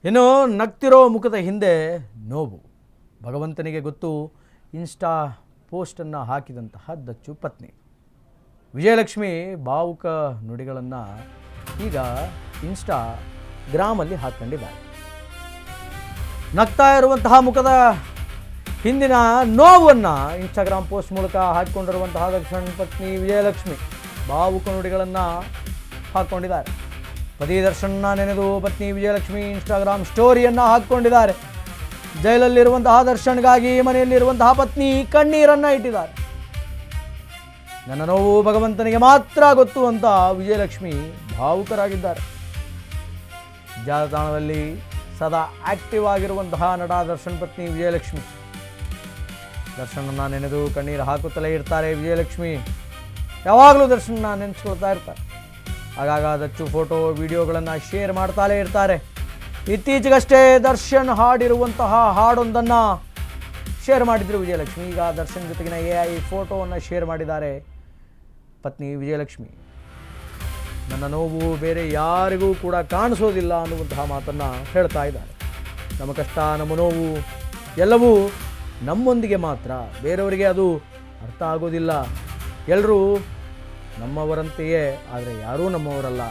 ಇನ್ನು ನಗ್ತಿರೋ ಮುಖದ ಹಿಂದೆ ನೋವು ಭಗವಂತನಿಗೆ ಗೊತ್ತು. ಇನ್ಸ್ಟಾ ಪೋಸ್ಟನ್ನು ಹಾಕಿದಂತಹ ದಚ್ಚು ಪತ್ನಿ ವಿಜಯಲಕ್ಷ್ಮಿ ಭಾವುಕ ನುಡಿಗಳನ್ನು ಈಗ ಇನ್ಸ್ಟಾಗ್ರಾಮಲ್ಲಿ ಹಾಕ್ಕೊಂಡಿದ್ದಾರೆ. ನಗ್ತಾ ಇರುವಂತಹ ಮುಖದ ಹಿಂದಿನ ನೋವನ್ನು ಇನ್ಸ್ಟಾಗ್ರಾಮ್ ಪೋಸ್ಟ್ ಮೂಲಕ ಹಾಕಿಕೊಂಡಿರುವಂತಹ ದರ್ಶನ್ ಪತ್ನಿ ವಿಜಯಲಕ್ಷ್ಮಿ ಭಾವುಕ ನುಡಿಗಳನ್ನು ಹಾಕ್ಕೊಂಡಿದ್ದಾರೆ. ಪತಿ ದರ್ಶನ್ನ ನೆನೆದು ಪತ್ನಿ ವಿಜಯಲಕ್ಷ್ಮಿ ಇನ್ಸ್ಟಾಗ್ರಾಮ್ ಸ್ಟೋರಿಯನ್ನು ಹಾಕ್ಕೊಂಡಿದ್ದಾರೆ. ಜೈಲಲ್ಲಿರುವಂತಹ ದರ್ಶನ್ಗಾಗಿ ಮನೆಯಲ್ಲಿರುವಂತಹ ಪತ್ನಿ ಕಣ್ಣೀರನ್ನು ಇಟ್ಟಿದ್ದಾರೆ. ನನ್ನ ನೋವು ಭಗವಂತನಿಗೆ ಮಾತ್ರ ಗೊತ್ತು ಅಂತ ವಿಜಯಲಕ್ಷ್ಮಿ ಭಾವುಕರಾಗಿದ್ದಾರೆ. ಜಾಲತಾಣದಲ್ಲಿ ಸದಾ ಆಕ್ಟಿವ್ ಆಗಿರುವಂತಹ ನಟ ದರ್ಶನ್ ಪತ್ನಿ ವಿಜಯಲಕ್ಷ್ಮಿ ದರ್ಶನನ್ನು ನೆನೆದು ಕಣ್ಣೀರು ಹಾಕುತ್ತಲೇ ಇರ್ತಾರೆ. ವಿಜಯಲಕ್ಷ್ಮಿ ಯಾವಾಗಲೂ ದರ್ಶನನ್ನ ನೆನೆಸ್ಕೊಳ್ತಾ ಇರ್ತಾರೆ. ಆಗಾಗ ದಚ್ಚು ಫೋಟೋ ವಿಡಿಯೋಗಳನ್ನು ಶೇರ್ ಮಾಡ್ತಾಲೇ ಇರ್ತಾರೆ. ಇತ್ತೀಚೆಗಷ್ಟೇ ದರ್ಶನ್ ಹಾಡಿರುವಂತಹ ಹಾಡೊಂದನ್ನು ಶೇರ್ ಮಾಡಿದ್ರು ವಿಜಯಲಕ್ಷ್ಮಿ. ಈಗ ದರ್ಶನ್ ಜೊತೆಗಿನ AI ಫೋಟೋವನ್ನು ಶೇರ್ ಮಾಡಿದ್ದಾರೆ ಪತ್ನಿ ವಿಜಯಲಕ್ಷ್ಮಿ. ನನ್ನ ನೋವು ಬೇರೆ ಯಾರಿಗೂ ಕೂಡ ಕಾಣಿಸೋದಿಲ್ಲ ಅನ್ನುವಂತಹ ಮಾತನ್ನು ಹೇಳ್ತಾ ಇದ್ದಾರೆ. ನಮ್ಮ ಕಷ್ಟ ನಮ್ಮ ನೋವು ಎಲ್ಲವೂ ನಮ್ಮೊಂದಿಗೆ ಮಾತ್ರ, ಬೇರೆಯವರಿಗೆ ಅದು ಅರ್ಥ ಆಗೋದಿಲ್ಲ. ಎಲ್ಲರೂ ನಮ್ಮವರಂತೆಯೇ, ಆದರೆ ಯಾರೂ ನಮ್ಮವರಲ್ಲ.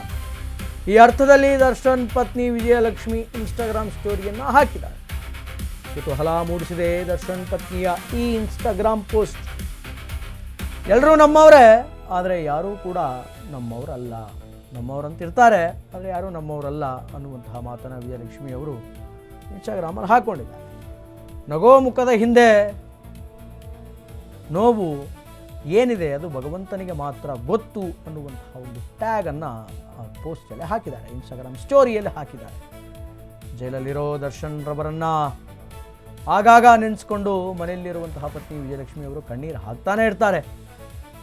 ಈ ಅರ್ಥದಲ್ಲಿ ದರ್ಶನ್ ಪತ್ನಿ ವಿಜಯಲಕ್ಷ್ಮಿ ಇನ್ಸ್ಟಾಗ್ರಾಮ್ ಸ್ಟೋರಿಯನ್ನು ಹಾಕಿದ್ದಾರೆ. ಕುತೂಹಲ ಮೂಡಿಸಿದೆ ದರ್ಶನ್ ಪತ್ನಿಯ ಈ ಇನ್ಸ್ಟಾಗ್ರಾಮ್ ಪೋಸ್ಟ್. ಎಲ್ಲರೂ ನಮ್ಮವರೇ, ಆದರೆ ಯಾರೂ ಕೂಡ ನಮ್ಮವರಲ್ಲ. ನಮ್ಮವರಂತಿರ್ತಾರೆ, ಆದರೆ ಯಾರೂ ನಮ್ಮವರಲ್ಲ ಅನ್ನುವಂತಹ ಮಾತನ್ನು ವಿಜಯಲಕ್ಷ್ಮಿ ಅವರು ಇನ್ಸ್ಟಾಗ್ರಾಮಲ್ಲಿ ಹಾಕ್ಕೊಂಡಿದ್ದಾರೆ. ನಗೋ ಮುಖದ ಹಿಂದೆ ನೋವು ಏನಿದೆ ಅದು ಭಗವಂತನಿಗೆ ಮಾತ್ರ ಗೊತ್ತು ಅನ್ನುವಂತಹ ಒಂದು ಟ್ಯಾಗನ್ನು ಪೋಸ್ಟಲ್ಲಿ ಹಾಕಿದ್ದಾರೆ, ಇನ್ಸ್ಟಾಗ್ರಾಮ್ ಸ್ಟೋರಿಯಲ್ಲಿ ಹಾಕಿದ್ದಾರೆ. ಜೈಲಲ್ಲಿರೋ ದರ್ಶನ್ ರವರನ್ನು ಆಗಾಗ ನೆನೆಸ್ಕೊಂಡು ಮನೆಯಲ್ಲಿರುವಂತಹ ಪತ್ನಿ ವಿಜಯಲಕ್ಷ್ಮಿ ಅವರು ಕಣ್ಣೀರು ಹಾಕ್ತಾನೆ ಇರ್ತಾರೆ.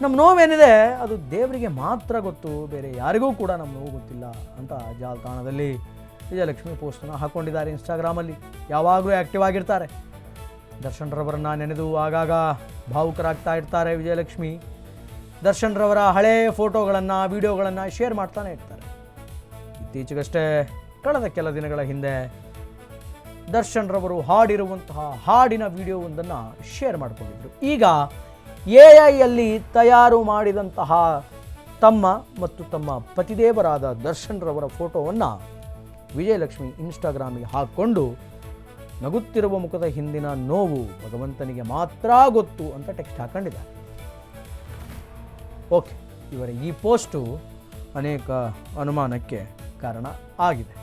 ನಮ್ಮ ನೋವೇನಿದೆ ಅದು ದೇವರಿಗೆ ಮಾತ್ರ ಗೊತ್ತು, ಬೇರೆ ಯಾರಿಗೂ ಕೂಡ ನಮ್ಮ ನೋವು ಗೊತ್ತಿಲ್ಲ ಅಂತ ಜಾಲತಾಣದಲ್ಲಿ ವಿಜಯಲಕ್ಷ್ಮಿ ಪೋಸ್ಟನ್ನು ಹಾಕ್ಕೊಂಡಿದ್ದಾರೆ. ಇನ್ಸ್ಟಾಗ್ರಾಮಲ್ಲಿ ಯಾವಾಗಲೂ ಆ್ಯಕ್ಟಿವ್ ಆಗಿರ್ತಾರೆ. ದರ್ಶನ್ ರವರನ್ನು ನೆನೆದು ಆಗಾಗ ಭಾವುಕರಾಗ್ತಾ ಇರ್ತಾರೆ ವಿಜಯಲಕ್ಷ್ಮಿ. ದರ್ಶನ್ ರವರ ಹಳೆಯ ಫೋಟೋಗಳನ್ನು ವಿಡಿಯೋಗಳನ್ನು ಶೇರ್ ಮಾಡ್ತಾನೆ ಇರ್ತಾರೆ. ಇತ್ತೀಚೆಗಷ್ಟೇ ಕಳೆದ ಕೆಲ ದಿನಗಳ ಹಿಂದೆ ದರ್ಶನ್ ರವರು ಹಾಡಿರುವಂತಹ ಹಾಡಿನ ವಿಡಿಯೋವೊಂದನ್ನು ಶೇರ್ ಮಾಡಿಕೊಂಡಿದ್ರು. ಈಗ AI ತಯಾರು ಮಾಡಿದಂತಹ ತಮ್ಮ ಮತ್ತು ತಮ್ಮ ಪತಿದೇವರಾದ ದರ್ಶನ್ ರವರ ಫೋಟೋವನ್ನು ವಿಜಯಲಕ್ಷ್ಮಿ ಇನ್ಸ್ಟಾಗ್ರಾಮಿಗೆ ಹಾಕ್ಕೊಂಡು ನಗುತ್ತಿರುವ ಮುಖದ ಹಿಂದಿನ ನೋವು ಭಗವಂತನಿಗೆ ಮಾತ್ರ ಗೊತ್ತು ಅಂತ ಟೆಕ್ಸ್ಟ್ ಹಾಕೊಂಡಿದ್ದಾರೆ. ಓಕೆ, ಇವರ ಈ ಪೋಸ್ಟು ಅನೇಕ ಅನುಮಾನಕ್ಕೆ ಕಾರಣ ಆಗಿದೆ.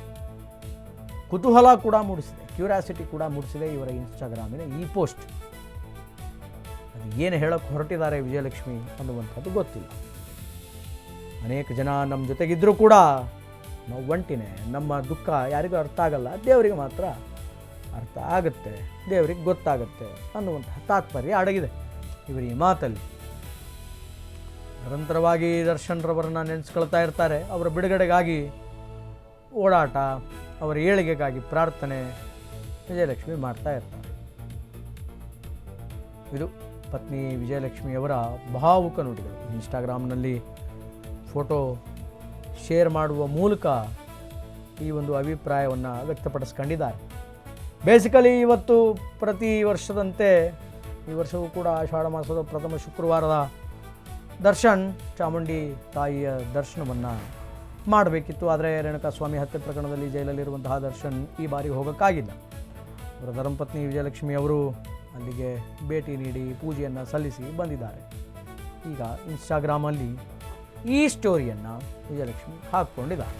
ಕುತೂಹಲ ಕೂಡ ಮೂಡಿಸಿದೆ, ಕ್ಯೂರಿಯಾಸಿಟಿ ಕೂಡ ಮೂಡಿಸಿದೆ ಇವರ ಇನ್ಸ್ಟಾಗ್ರಾಮಿನ ಈ ಪೋಸ್ಟ್. ಅದು ಏನು ಹೇಳೋಕ್ಕೆ ಹೊರಟಿದ್ದಾರೆ ವಿಜಯಲಕ್ಷ್ಮಿ ಅನ್ನುವಂಥದ್ದು ಗೊತ್ತಿಲ್ಲ. ಅನೇಕ ಜನ ನಮ್ಮ ಜೊತೆಗಿದ್ದರೂ ಕೂಡ ನಾವು ಒಂಟಿನೇ, ನಮ್ಮ ದುಃಖ ಯಾರಿಗೂ ಅರ್ಥ ಆಗಲ್ಲ, ದೇವರಿಗೆ ಮಾತ್ರ ಅರ್ಥ ಆಗುತ್ತೆ, ದೇವರಿಗೆ ಗೊತ್ತಾಗುತ್ತೆ ಅನ್ನುವಂತಹ ತಾತ್ಪರ್ಯ ಅಡಗಿದೆ ಇವರು ಈ ಮಾತಲ್ಲಿ. ನಿರಂತರವಾಗಿ ದರ್ಶನ್ ರವರನ್ನು ನೆನೆಸ್ಕೊಳ್ತಾ ಇರ್ತಾರೆ. ಅವರ ಬಿಡುಗಡೆಗಾಗಿ ಓಡಾಟ, ಅವರ ಏಳಿಗೆಗಾಗಿ ಪ್ರಾರ್ಥನೆ ವಿಜಯಲಕ್ಷ್ಮಿ ಮಾಡ್ತಾ ಇರ್ತಾರೆ. ಇದು ಪತ್ನಿ ವಿಜಯಲಕ್ಷ್ಮಿಯವರ ಭಾವುಕ ನುಡಿಗಳು. ಇನ್ಸ್ಟಾಗ್ರಾಮ್ನಲ್ಲಿ ಫೋಟೋ ಶೇರ್ ಮಾಡುವ ಮೂಲಕ ಈ ಒಂದು ಅಭಿಪ್ರಾಯವನ್ನು ವ್ಯಕ್ತಪಡಿಸ್ಕೊಂಡಿದ್ದಾರೆ. ಬೇಸಿಕಲಿ ಇವತ್ತು ಪ್ರತಿ ವರ್ಷದಂತೆ ಈ ವರ್ಷವೂ ಕೂಡ ಆಷಾಢ ಮಾಸದ ಪ್ರಥಮ ಶುಕ್ರವಾರದ ದರ್ಶನ್ ಚಾಮುಂಡಿ ತಾಯಿಯ ದರ್ಶನವನ್ನು ಮಾಡಬೇಕಿತ್ತು. ಆದರೆ ರೇಣುಕಾಸ್ವಾಮಿ ಹತ್ಯೆ ಪ್ರಕರಣದಲ್ಲಿ ಜೈಲಲ್ಲಿರುವಂತಹ ದರ್ಶನ್ ಈ ಬಾರಿ ಹೋಗೋಕ್ಕಾಗಿಲ್ಲ. ಅವರ ಧರ್ಮಪತ್ನಿ ವಿಜಯಲಕ್ಷ್ಮಿ ಅವರು ಅಲ್ಲಿಗೆ ಭೇಟಿ ನೀಡಿ ಪೂಜೆಯನ್ನು ಸಲ್ಲಿಸಿ ಬಂದಿದ್ದಾರೆ. ಈಗ ಇನ್ಸ್ಟಾಗ್ರಾಮಲ್ಲಿ ಈ ಸ್ಟೋರಿಯನ್ನು ವಿಜಯಲಕ್ಷ್ಮಿ ಹಾಕ್ಕೊಂಡಿದ್ದಾರೆ.